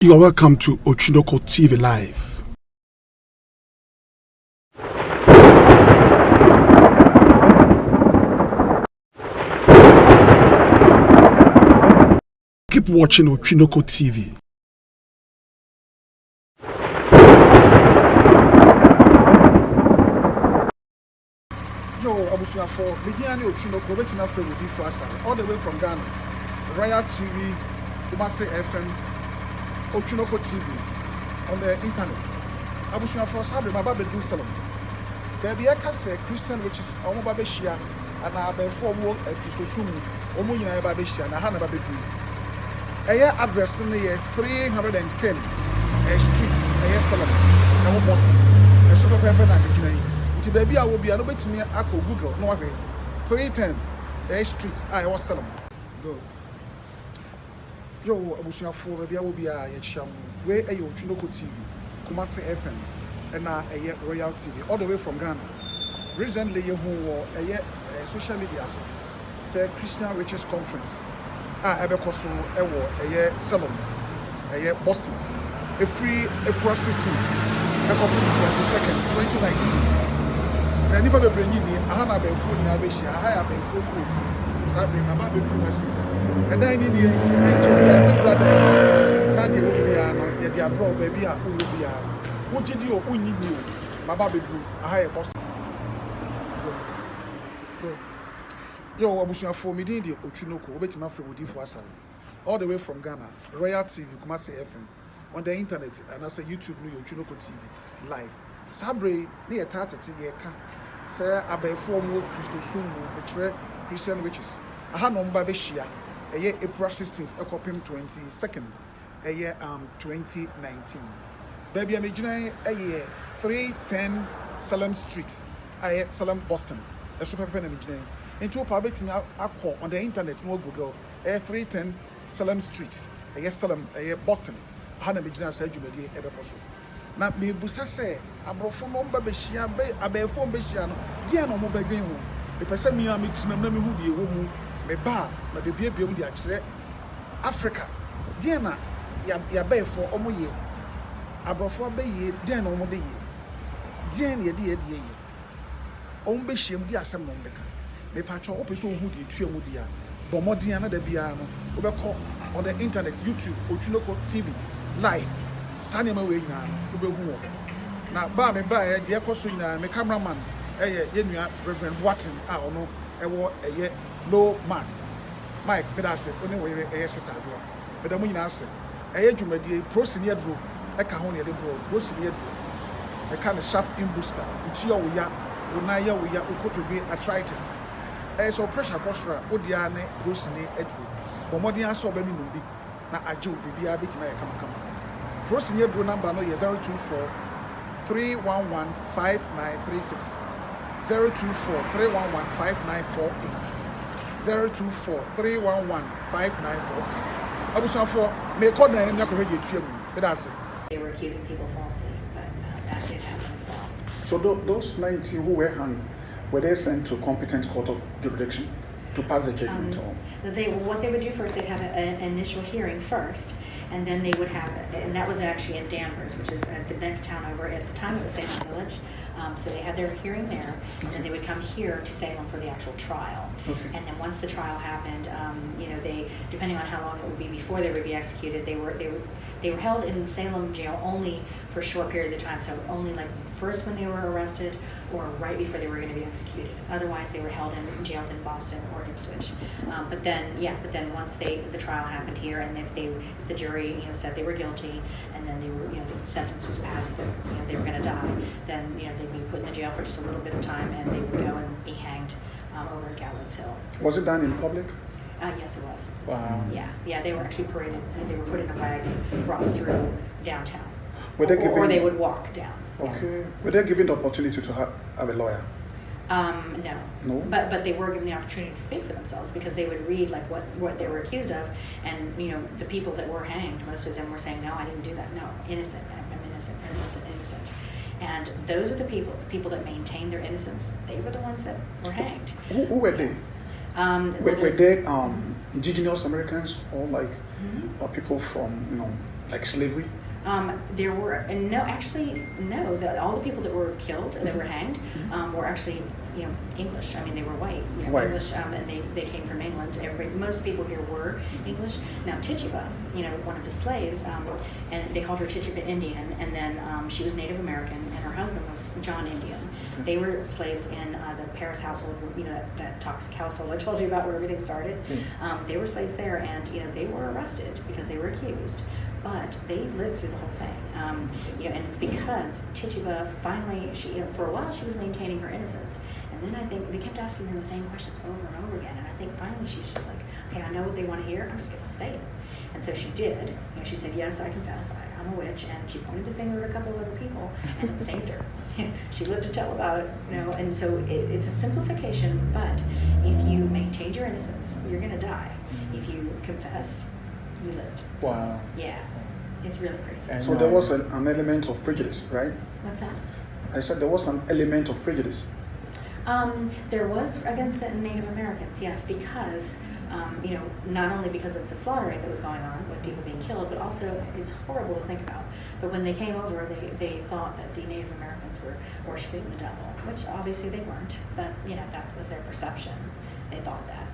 You are welcome to Otwinoko TV Live. Keep watching Otwinoko TV. Yo, Abusia for Mediani Otwinoko, waiting after with U.S.A. all the way from Ghana. Royal TV, U.S.A. FM, Otwinoko TV on the internet. Abusia for Sabre, my baby Salem. There be a Christian which is a Babeshia and I be formal a Christosum, Omuina Babeshia, and a Hana Babedru. A year address in the year 310 streets, a year Salem, and Boston, a super pepper and the Jane. To baby, I will be a little bit to me. I could Google, no way. 310 streets, I was Salem. Go. Yo, Abusia for baby, I will be a sham. Where are you, Otwinoko TV, U.S.A. FM, and a Royal TV, all the way from Ghana. Recently, you who a social media, say Christian Riches Conference. Ebekoso, a Salem, a Boston, a free April 16th, April 22nd, 2019. And if I bring in, I have a food in Abesia, I have a food cook. So I bring my baby to and then in the end, brother, Nadia will be a dear bro, baby, who will be a what you do, who need you, my baby drew a higher boss. Yo, Abusia for me, the Otwinoko, waiting my friend with U.S.A. all the way from Ghana, Royal TV, U.S.A. FM, on the internet, and I say YouTube, Otwinoko TV, live. Sabre, near Tata, Yeka. Say, I bear formal Christosum, which Christian Riches. I had no Babeshia, a year April 16th, a copim 22nd, a year 2019. Baby, I'm a year 310 Salem Street, a year Salem, Boston, a super pen imaginary. Into a public on the internet, no Google, a 310 Salem Street, a year Salem, a year Boston, I had a imaginary said you may be ever possible. Na me busa se abrofo no mba behia be abefo behia no dia no mo badwen ho me pese mi a metinam na me hu die wo mu me ba na bebia biom dia kire Africa dia na ya befo omo ye abrofo be ye dia na omo de ye dia na ye de ye omo behia mu dia asem no mbeka me pa cho opeso hu die tue mu dia bomodin na da bia no obekọ on the internet YouTube Otwinoko TV live Sanya we na ubehu na ba me ba e de ekoso ina me cameraman ye nua Reverend Watson ono ewo eye no mass Mike bedase oni we eye sister adwo beda mu nyina ase eye dwumadie prosenia dro e ka ho ne de bro prosenia dro e ka ne sharp in booster uti o ya una ya wo ya ukotodwe arthritis so pressure kosra odia ne prosenia adro bomodin aso ba mi numbi na aje obi bia betima ya kama Prosenia Drew number no 024 311 5936 024 311 5948 024 311 5948 Abusa for me call na name yakọ ready tuam be that say they were accusing people falsely, but that did happen as well. So those 90 who were hanged, were they sent to competent court of jurisdiction to pass the judgment? What they would do first, they'd have an initial hearing first, and then they would have, and that was actually in Danvers, which is the next town over. At the time, it was Salem Village. So they had their hearing there, and then they would come here to Salem for the actual trial. Okay. And then once the trial happened, they, depending on how long it would be before they would be executed, they were held in Salem jail only for short periods of time. So only like first when they were arrested, or right before they were going to be executed. Otherwise, they were held in jails in Boston or Ipswich. But then once the trial happened here, and if the jury said they were guilty, and then they were the sentence was passed that they were going to die, then they'd be put in the jail for just a little bit of time, and they would go and be hanged over at Gallows Hill. Was it done in public? Yes, it was. Wow. Yeah, they were actually paraded, and they were put in a wagon, brought through downtown, or they would walk down. Okay. Yeah. Were they given the opportunity to have a lawyer? No. But they were given the opportunity to speak for themselves, because they would read like what they were accused of, and the people that were hanged, most of them were saying, no, I didn't do that. No, innocent. I'm innocent. And those are the people that maintained their innocence. They were the ones that were hanged. Who were they? Were they indigenous Americans, or like people from like slavery? There were no. All the people that were killed and that were hanged were actually English. I mean, they were white. White. English, and they came from England. Most people here were English. Now Tituba, one of the slaves, and they called her Tituba Indian, and then she was Native American, and her husband was John Indian. Okay. They were slaves in the Paris household, that toxic household I told you about where everything started. They were slaves there, and they were arrested because they were accused. But they lived through the whole thing, and it's because Tituba finally, for a while she was maintaining her innocence, and then I think they kept asking her the same questions over and over again, and I think finally she's just like, okay, I know what they want to hear, I'm just going to say it. And so she did. She said, yes, I confess, I'm a witch, and she pointed the finger at a couple of other people, and it saved her. She lived to tell about it, and so it's a simplification, but if you maintain your innocence, you're going to die. If you confess, you lived. Wow. Yeah. It's really crazy. And so there was an element of prejudice, right? What's that? I said there was an element of prejudice. There was against the Native Americans, yes, because, not only because of the slaughtering that was going on with people being killed, but also it's horrible to think about. But when they came over, they thought that the Native Americans were worshiping the devil, which obviously they weren't, but, that was their perception. They thought that.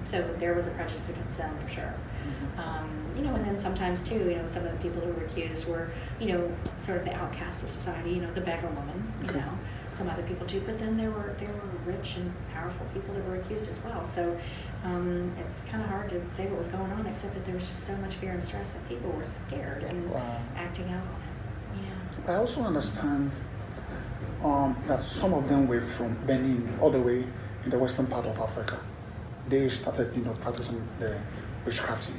So there was a prejudice against them for sure. And then sometimes too, some of the people who were accused were, sort of the outcasts of society, the beggar woman, some other people too. But then there were rich and powerful people that were accused as well. So it's kind of hard to say what was going on, except that there was just so much fear and stress that people were scared and acting out on it. Yeah. I also understand that some of them were from Benin all the way in the western part of Africa. They started, practicing the witchcraft.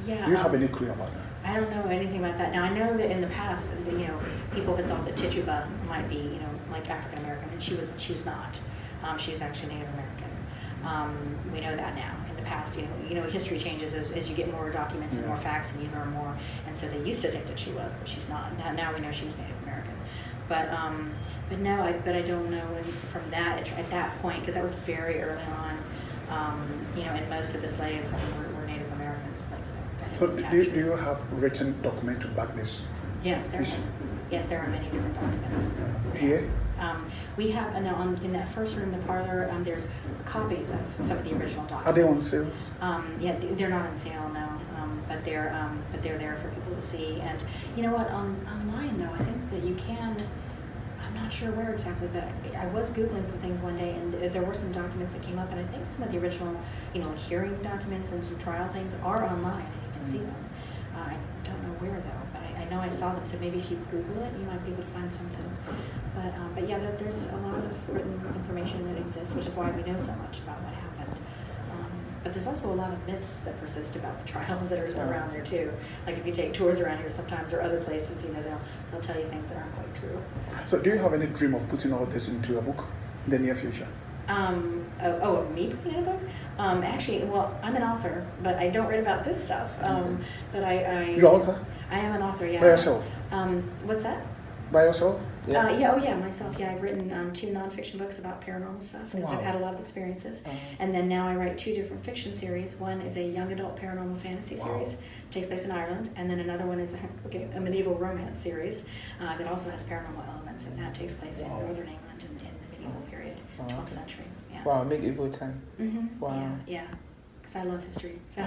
Yeah. Do you have any clue about that? I don't know anything about that. Now I know that in the past, people had thought that Tituba might be, like African American, and she's not. She's actually Native American. We know that now. In the past, history changes as you get more documents and more facts, and you learn more. And so they used to think that she was, but she's not. Now we know she was Native American. But no, I don't know from that at that point, because that was very early on. And most of the slaves were Native Americans. So do you have written document to back this? Yes, there are many different documents. Here? We have in that first room, the parlor. There's copies of some of the original documents. Are they on sale? Yeah, they're not on sale now, but they're there for people to see. And you know what? Online though, I think that you can. I'm not sure where exactly, but I was Googling some things one day, and there were some documents that came up, and I think some of the original, like hearing documents and some trial things are online, and you can see them. I don't know where though, but I know I saw them, so maybe if you Google it, you might be able to find something. But yeah, there's a lot of written information that exists, which is why we know so much about what happened. But there's also a lot of myths that persist about the trials that are around there too. Like if you take tours around here sometimes or other places, they'll tell you things that aren't quite true. So do you have any dream of putting all this into a book in the near future? Me putting in a book? Actually, well, I'm an author, but I don't write about this stuff. But I You're an author? I am an author, yeah. By yourself? What's that? By yourself? Yeah. Myself. Yeah, I've written 2 nonfiction books about paranormal stuff because I've had a lot of experiences. And then now I write 2 different fiction series. One is a young adult paranormal fantasy series, takes place in Ireland, and then another one is a medieval romance series that also has paranormal elements, and that takes place in northern England in the medieval period, 12th century. Yeah. Wow, medieval time. Mm-hmm. Wow. Yeah. Because I love history. So,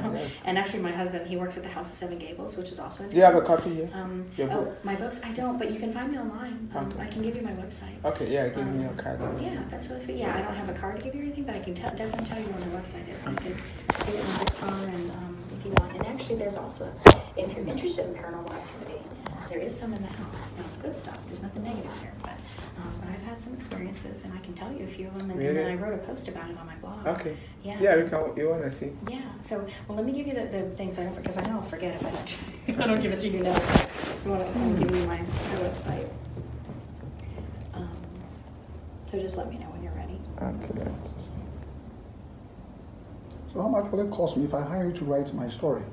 and actually, my husband, he works at the House of Seven Gables, which is also in. Do you have a copy here? Your book? My books? I don't, but you can find me online. Okay. I can give you my website. Okay, yeah, give me your card. Yeah, that's really sweet. Yeah, I don't have a card to give you or anything, but I can definitely tell you where my website is. And you can see it in the books on, and if you want. And actually, there's also, if you're interested in paranormal activity, there is some in the house. Now, it's good stuff. There's nothing negative here, but I've had some experiences, and I can tell you a few of them. And then I wrote a post about it on my blog. Okay. Yeah. Yeah, you want to see? Yeah. So, well, let me give you the thing, so I don't, because I know I'll forget if I don't. If I don't give it to you now. You want to give you my website. So just let me know when you're ready. Okay. So how much will it cost me if I hire you to write my story?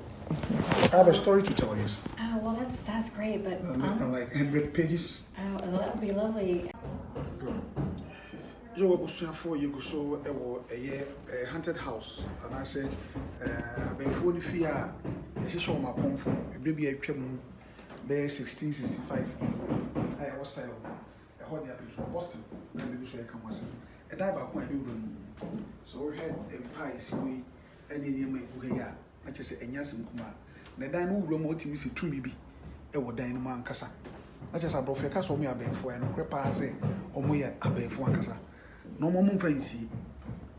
I have a story to tell you. Oh, well, that's great, but like 100 pages. Oh, that would be lovely. You were for you go so a haunted house, and I said, I've been 40 feet show my comfort. Maybe a trim bear 1665. I was Salem. A hot yappies from Boston. And we should come myself. A dive up my building. So we had a pie, we and in your Buhaya. I just say, and Yasim Kuma. The dino remote me see to me be. A would dine man cassa. I just have brought a castle me a bed for and a crepa say, or me a bed for Cassa. No more moon fancy.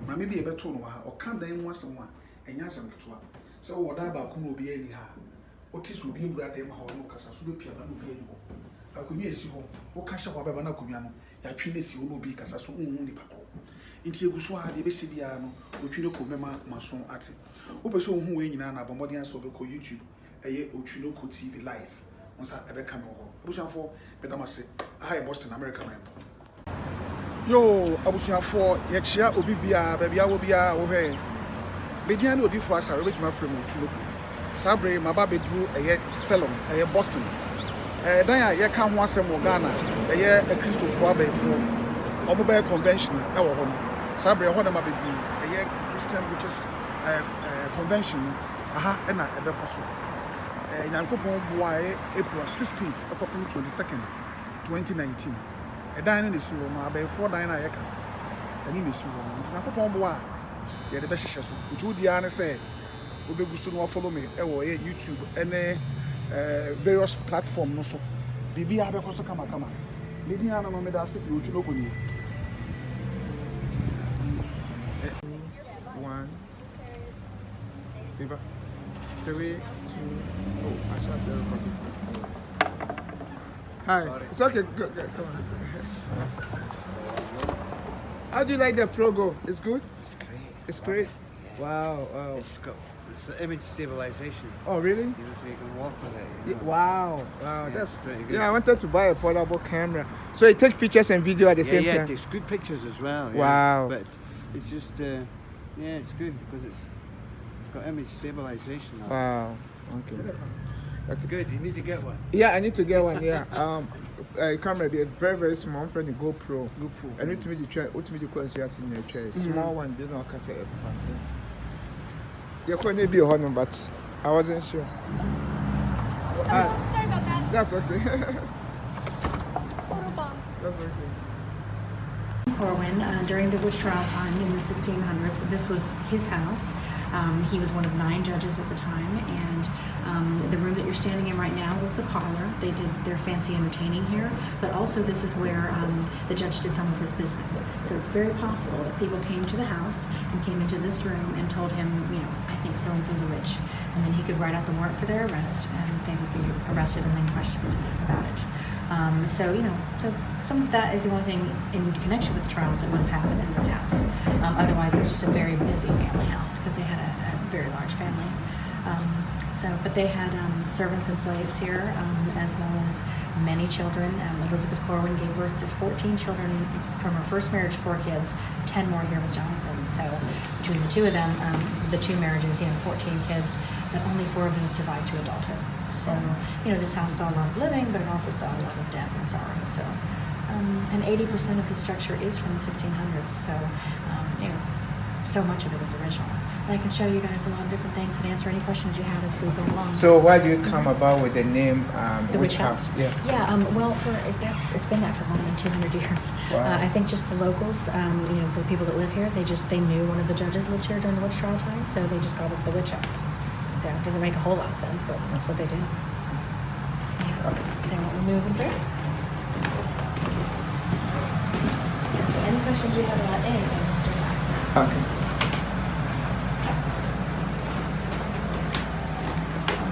Maybe a better or come down once and one and Yasim Katua. So what about who will be anyhow? What is will be glad them how no Cassa should be able to be anymore. I could be a seal, or cash up Babana Cumiano, Yatrinesi will be Cassa so only Paco. Into Guswa, the Bessidiano, Otwinoko Mema, Mason Ati. Opeso who in an abomodian so called YouTube, a Otwinoko TV live. Once I ever come over. Abusian for Bedamase, I Boston, America man. Yo, Abusian for Yexia, Obibia, baby, I will be over. Mediano differs are with my friend Otwinoko. Sabre, my baby drew a Salem, a Boston. Then I come once more Ghana, a year a Christopher Abbey for Omobile Convention, our home. Sabre, what am I doing? A year Christian, which is convention, and a becoso. Yankopon Boy, April 16th, April 22nd, 2019. A dining is room, I bear 4 diner acre. And in this room, Yankopon Boy, yeah, the best chess, which would Diana say, will be soon follow me, YouTube, and various platforms. So, Bibi Abecosa Kama. Lidiana no me da se you know. 1, 3, 2. Oh, I shall say recording. Hi. Sorry. It's okay. Go, come on. How do you like the Progo? It's good? It's great. It's great? Yeah. Wow. It's the image stabilization. Oh, really? You know, so you can walk with it. You know? Wow. Yeah, That's pretty good. Yeah, I wanted to buy a portable camera. So it takes pictures and video at the same time? Yeah, it takes good pictures as well. Yeah. Wow. But it's just, it's good because it's got image stabilization. Wow. Okay. Good. You need to get one. Yeah, I need to get one. Yeah. Camera, they're very, very small. For the GoPro. I need to make the chair. Ultimately, because you are in your chair. Small one. They don't cast it. You're going to be a honor, but I wasn't sure. Sorry about that. That's okay. Photo bomb. That's okay. Corwin, during the witch trial time in the 1600s, this was his house. He was one of 9 judges at the time, and the room that you're standing in right now was the parlor. They did their fancy entertaining here, but also this is where the judge did some of his business. So it's very possible that people came to the house and came into this room and told him, you know, I think so-and-so's a witch. And then he could write out the warrant for their arrest, and they would be arrested and then questioned about it. So some of that is the only thing in connection with the trials that would have happened in this house. Otherwise, it was just a very busy family house because they had a very large family. But they had servants and slaves here, as well as many children. Elizabeth Corwin gave birth to 14 children from her first marriage, 4 kids, 10 more here with Jonathan. So between the two of them, the 2 marriages, 14 kids, but only 4 of those survived to adulthood. So, this house saw a lot of living, but it also saw a lot of death and sorrow. So, and 80% of the structure is from the 1600s. So, so much of it is original. And I can show you guys a lot of different things and answer any questions you have as we go along. So why do you come about with the name the Witch House? Yeah. Yeah. Well, it's been that for more than 200 years. Wow. I think just the locals, the people that live here, they knew one of the judges lived here during the witch trial time, so they just called it the Witch House. So it doesn't make a whole lot of sense, but that's what they did. Yeah. Okay. So we're moving through. Yeah, so any questions you have about anything, just ask me. Okay.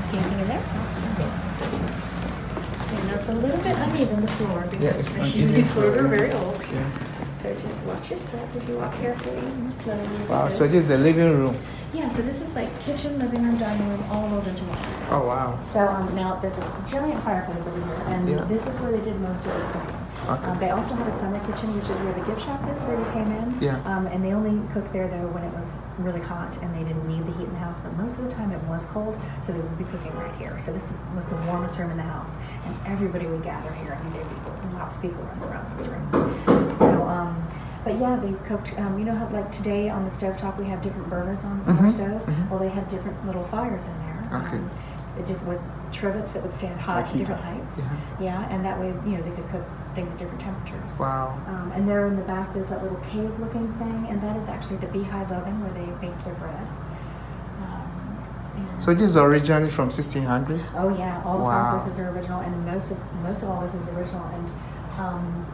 See anything in there? And now it's a little bit uneven, the floor, because these floors are very old. Yeah. So just watch your step if you walk carefully and slowly. Wow, so this is the living room. Yeah, so this is like kitchen, living room, dining room, all rolled into one. Oh, wow. So now there's a giant fireplace over here, and this is where they did most of the cooking. Okay. They also had a summer kitchen, which is where the gift shop is, where you came in. Yeah. And they only cooked there, though, when it was really hot, and they didn't need the heat in the house, but most of the time it was cold, so they would be cooking right here. So this was the warmest room in the house, and everybody would gather here, and there'd be lots of people running around this room. So, But yeah, they cooked. You know how like today on the stovetop we have different burners on our stove. Well, they had different little fires in there. Okay. The different with trivets that would stand hot at different heights. Yeah, and that way they could cook things at different temperatures. Wow. And there in the back there's that little cave-looking thing, and that is actually the beehive oven where they bake their bread. So this is originally from 1600? Oh yeah, all the fireplaces are original, and most of all this is original. And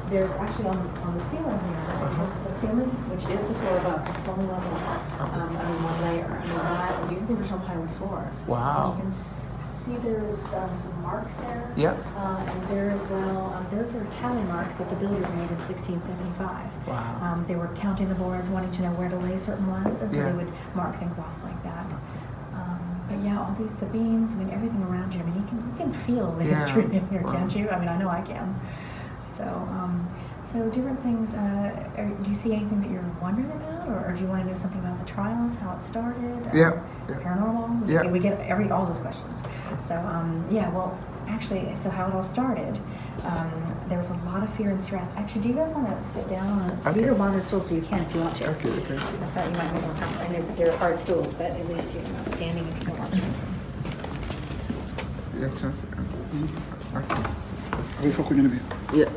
there's actually on the ceiling here, the ceiling, which is the floor above, because it's only one level, one layer. These are the original plywood floors. Wow. And you can see there's some marks there. Yeah. And there as well, those are tally marks that the builders made in 1675. Wow. They were counting the boards, wanting to know where to lay certain ones, and so they would mark things off like that. But yeah, all the beams, everything around you. You can feel the history in here, can't you? I know I can. So different things. Do you see anything that you're wondering about, or do you want to know something about the trials, how it started? Paranormal. We get all those questions. So well, actually, so how it all started. There was a lot of fear and stress. Actually, do you guys want to sit down on? These are bonded stools, so you can if you want to. Okay. I thought you might be more comfortable. And they're hard stools, but at least you're not standing if you don't want to. Yeah, chance. Are we fucking gonna be? Yeah.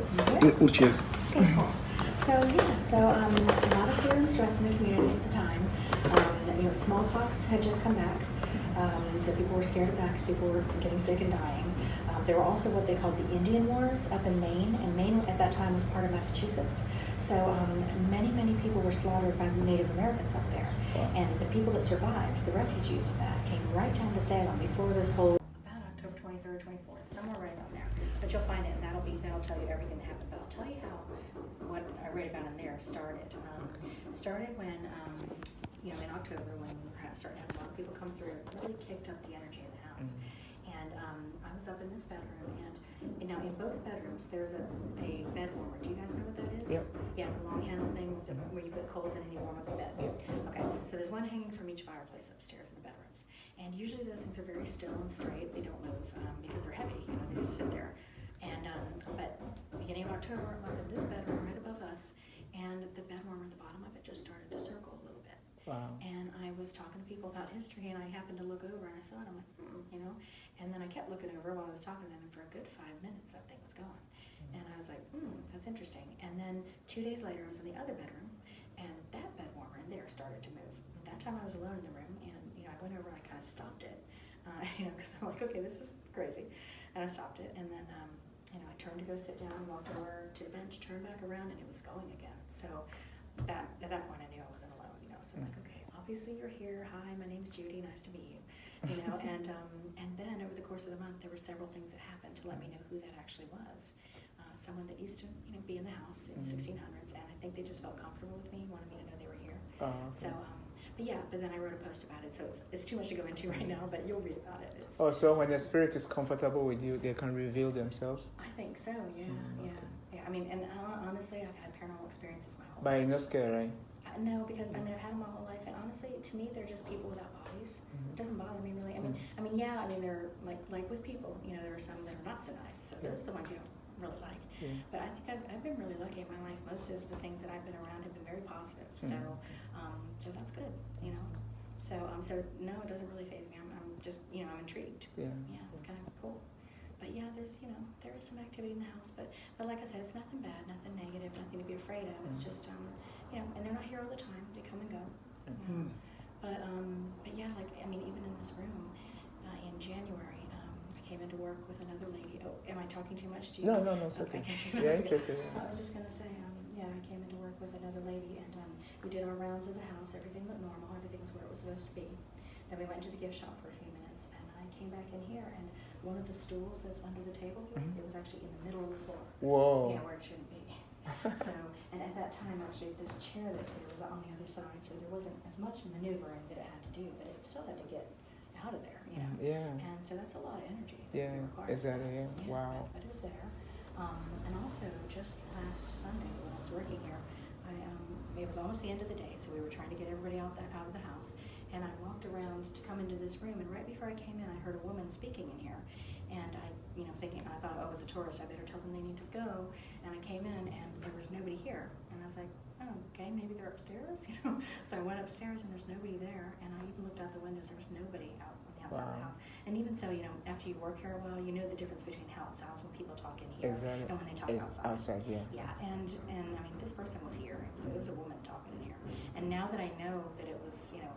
We'll check. Okay, cool. So a lot of fear and stress in the community at the time. Smallpox had just come back, so people were scared of that because people were getting sick and dying. There were also what they called the Indian Wars up in Maine, and Maine at that time was part of Massachusetts. So many people were slaughtered by the Native Americans up there, and the people that survived, the refugees of that, came right down to Salem before this whole about October 23rd, 24th, somewhere right around there. But you'll find it, and that'll tell you everything that happened. But I'll tell you how what I read about in there started. Started when in October when we were starting to have a lot of people come through. It really kicked up the energy in the house. And I was up in this bedroom, and now in both bedrooms there's a bed warmer. Do you guys know what that is? Yep. Yeah, the long handle thing where you put coals in and you warm up the bed. Yep. Okay, so there's one hanging from each fireplace upstairs in the bedrooms. And usually those things are very still and straight. They don't move because they're heavy. They just sit there. And but beginning of October, I'm up in this bedroom right above us, and the bed warmer at the bottom of it just started to circle a little bit. Wow. And I was talking to people about history, and I happened to look over and I saw it. I'm like, and then I kept looking over while I was talking to them, and for a good 5 minutes that thing was going. And I was like, that's interesting. And then 2 days later, I was in the other bedroom, and that bed warmer in there started to move. And that time I was alone in the room, and I went over and I kind of stopped it, because I'm like, okay, this is crazy. And I stopped it, and then I turned to go sit down, walked over to the bench, turned back around, and it was going again. So at that point I knew I wasn't alone, So I'm like, okay, obviously you're here. Hi, my name's Judy. Nice to meet you. And then over the course of the month, there were several things that happened to let me know who that actually was. Someone that used to, be in the house in the 1600s, and I think they just felt comfortable with me, wanted me to know they were here. Oh, okay. So, but then I wrote a post about it, so it's too much to go into right now, but you'll read about it. So when the spirit is comfortable with you, they can reveal themselves? I think so, yeah. And honestly, I've had paranormal experiences my whole life. But you're not scared, right? No, because I've had them my whole life, and honestly, to me, they're just people without bodies. It doesn't bother me really. They're like with people. There are some that are not so nice. So those are the ones you don't really like. Yeah. But I think I've been really lucky in my life. Most of the things that I've been around have been very positive. So that's good. So no, it doesn't really faze me. I'm just I'm intrigued. Yeah, it's kind of cool. But yeah, there's there is some activity in the house, but like I said, it's nothing bad, nothing negative, nothing to be afraid of. It's just and they're not here all the time. They come and go. But yeah, even in this room in January, I came into work with another lady. Oh, am I talking too much? No, it's okay. Yeah, interesting. I was just gonna say, I came into work with another lady, and we did our rounds of the house. Everything looked normal. Everything was where it was supposed to be. Then we went to the gift shop for a few minutes, and I came back in here, and one of the stools that's under the table here, it was actually in the middle of the floor. Whoa. Yeah, where it shouldn't be. So, and at that time, actually, this chair that's here was on the other side, so there wasn't as much maneuvering that it had to do, but it still had to get out of there, Yeah. And so that's a lot of energy. Yeah, exactly. Yeah. Wow. But it was there. And also, just last Sunday when I was working here, it was almost the end of the day, so we were trying to get everybody out of the house. And I walked around to come into this room, and right before I came in, I heard a woman speaking in here. And I thought, oh, it's a tourist, I better tell them they need to go. And I came in, and there was nobody here. And I was like, oh, okay, maybe they're upstairs, you know. So I went upstairs and there's nobody there, and I even looked out the windows. There was nobody out on the outside of the house. And even so, you know, after you work here a while, you know the difference between how it sounds when people talk in here and when they talk outside. Yeah. Yeah, and I mean, this person was here, so it was a woman talking in here. And now that I know that it was, you know,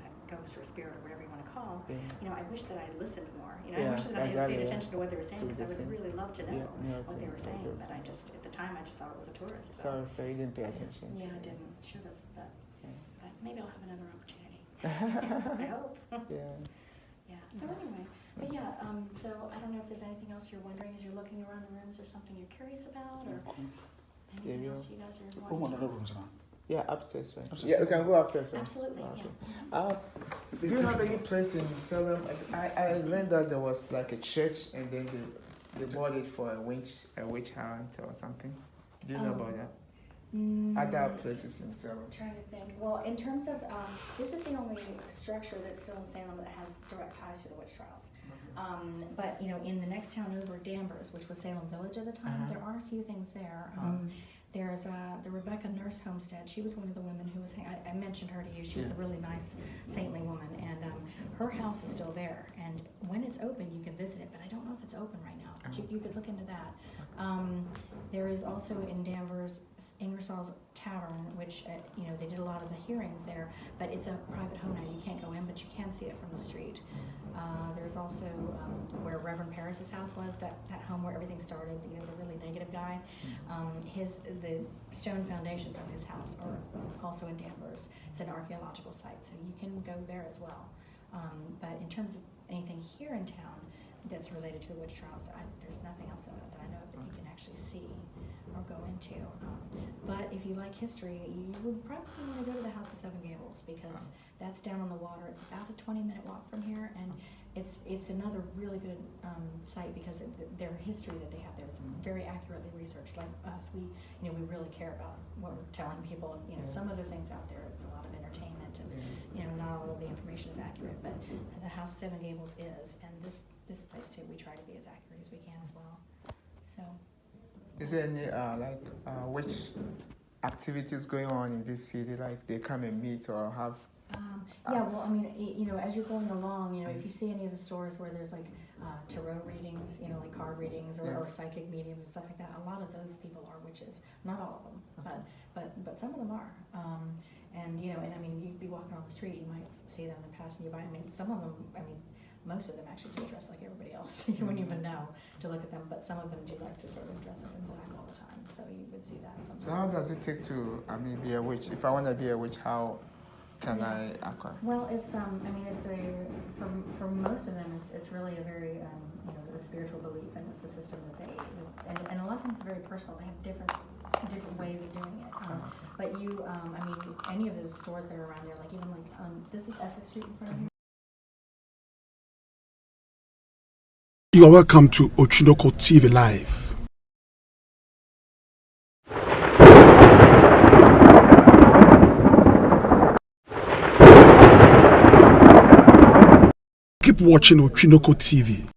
a ghost or a spirit or whatever you want to call, you know, I wish that I listened more. You know, I wish that I had paid attention to what they were saying, because I would really love to know what they were saying. But I just, at the time, I just thought it was a tourist. So you didn't pay attention. Yeah, I didn't. Should have, but maybe I'll have another opportunity. I hope. Yeah. Yeah. So anyway, but yeah. So I don't know if there's anything else you're wondering as you're looking around the rooms, or something you're curious about, or anything else you guys are wanting to rooms now. Yeah, upstairs, right? Yeah, we can go upstairs, right? Absolutely. Okay. Yeah. Do you have any place in Salem? I learned that there was like a church, and then they bought it for a witch hunt or something. Do you know about that? Other places in Salem. I'm trying to think. Well, in terms of, this is the only structure that's still in Salem that has direct ties to the witch trials. But, you know, in the next town over, Danvers, which was Salem Village at the time, there are a few things there. There's the Rebecca Nurse Homestead. She was one of the women who was, I mentioned her to you. She's a really nice, saintly woman. And her house is still there. And when it's open, you can visit it. But I don't know if it's open right now. But you could look into that. There is also in Danvers, Ingersoll's Tavern, which, you know, they did a lot of the hearings there. But it's a private home now. You can't go in, but you can see it from the street. There's also where Reverend Parris's house was, that home where everything started, you know, the really negative guy. The stone foundations of his house are also in Danvers. It's an archaeological site, so you can go there as well. But in terms of anything here in town that's related to the witch trials, there's nothing else that I know of that you can actually see or go into. But if you like history, you would probably want to go to the House of Seven Gables, because that's down on the water. It's about a 20-minute walk from here, and it's another really good site, because their history that they have there is very accurately researched. Like us, we really care about what we're telling people. You know, some other things out there, it's a lot of entertainment, and you know, not all of the information is accurate. But the House of Seven Gables is, and this place too, we try to be as accurate as we can as well. So, is there any which activities going on in this city? Like they come and meet or have? Yeah, well, I mean, you know, as you're going along, you know, if you see any of the stores where there's like tarot readings, you know, like card readings or psychic mediums and stuff like that, a lot of those people are witches. Not all of them, but some of them are. And you know, and I mean, you'd be walking on the street, you might see them and passing you by. I mean, some of them, I mean, most of them actually just dress like everybody else. You wouldn't even know to look at them, but some of them do like to sort of dress up in black all the time. So you would see that sometimes. So how does it take to, be a witch? If I want to be a witch, how can I acquire? Well, it's I mean, it's for most of them, it's really a very you know, a spiritual belief, and it's a system that they and a lot of times it's very personal. They have different ways of doing it. But you, I mean, any of those stores that are around there, like even like this is Essex Street in front of here. You are welcome to Otwinoko TV Live. Keep watching Otwinoko TV.